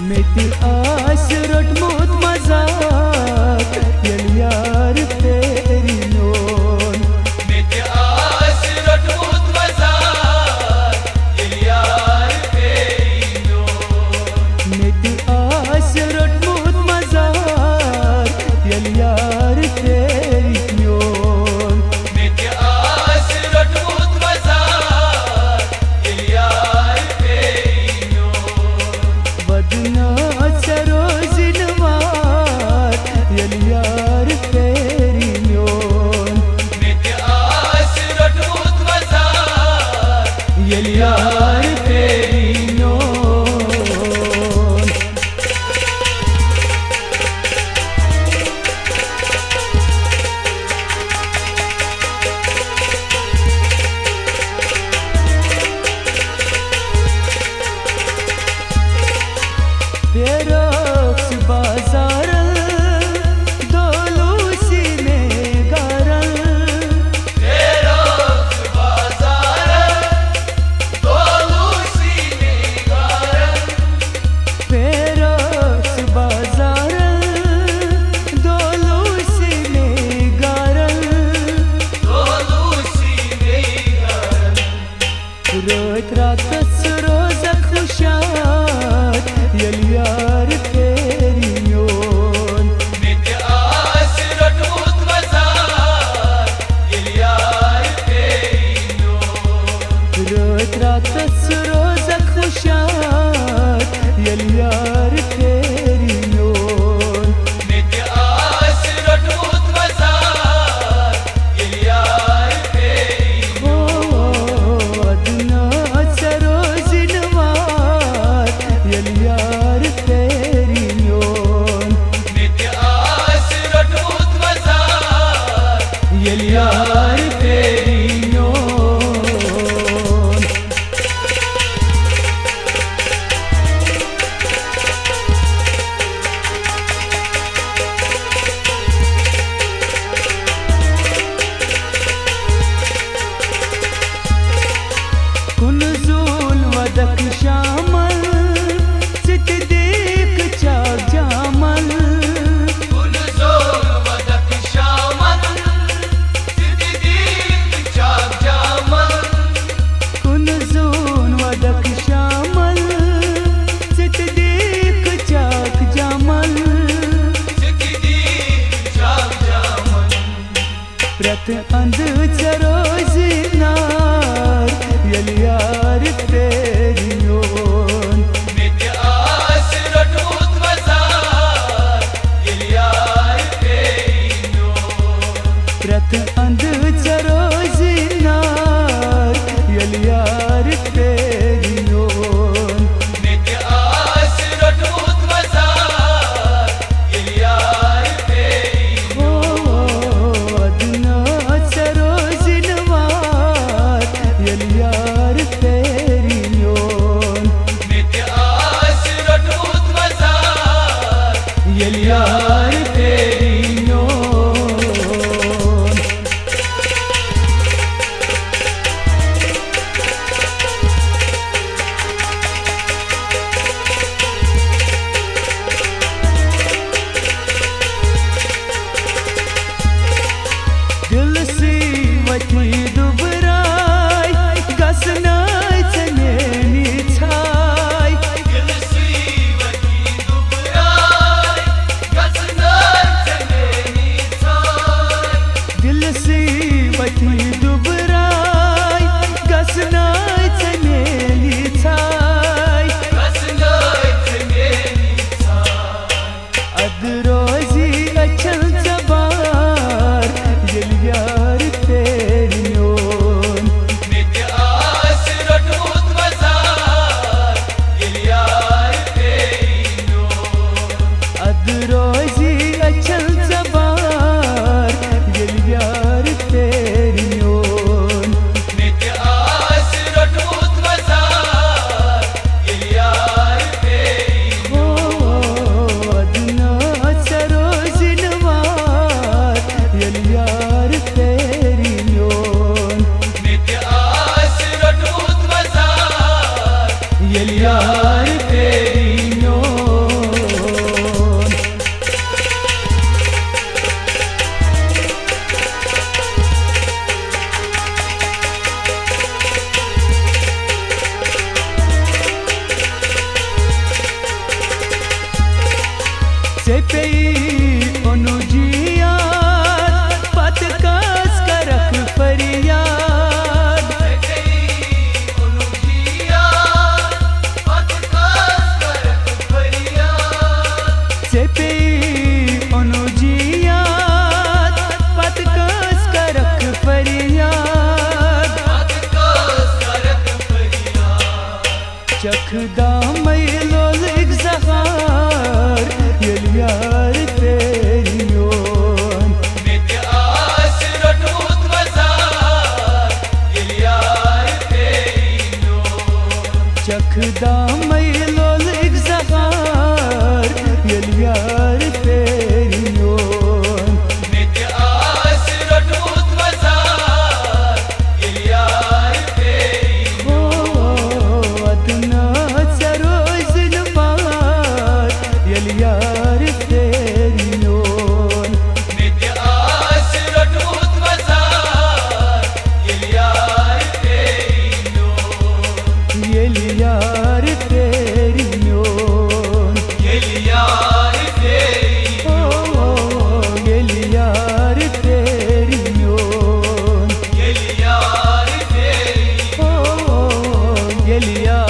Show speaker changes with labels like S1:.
S1: मेति आस रोटमुत मजाक यार फेरी नोन
S2: मेति आस रोटमुत मजाक यार फेरी नोन
S1: मेति आस रोटमुत मजाक यार फेरी नोन
S2: मेति आस रोटमुत मजाक यार फेरी नोन
S1: वदना सरोजिन वार यार फेरी नोन
S2: मेति आस रोटमुत मजाक
S1: यार फेरी नोन तेरोक्स बाजार दोलूसी ने गारल
S2: तेरोक्स बाजार दोलूसी ने गारल
S1: तेरोक्स बाजार दोलूसी ने गारल
S2: दोलूसी ने गारल
S1: रोत रातस रोज खुशात यार से पेई अनुजिया पत कस करक फरियाद से पेई अनुजिया पत कस करक फरियाद चखदा मैलोल एक ज़हार यार तेरी योन चखदा मैलोल एक ज़हार यार तेरी योन हो अदना सरोज नमार यार तेरी योन यार तेरी योन यार तेरी योन यार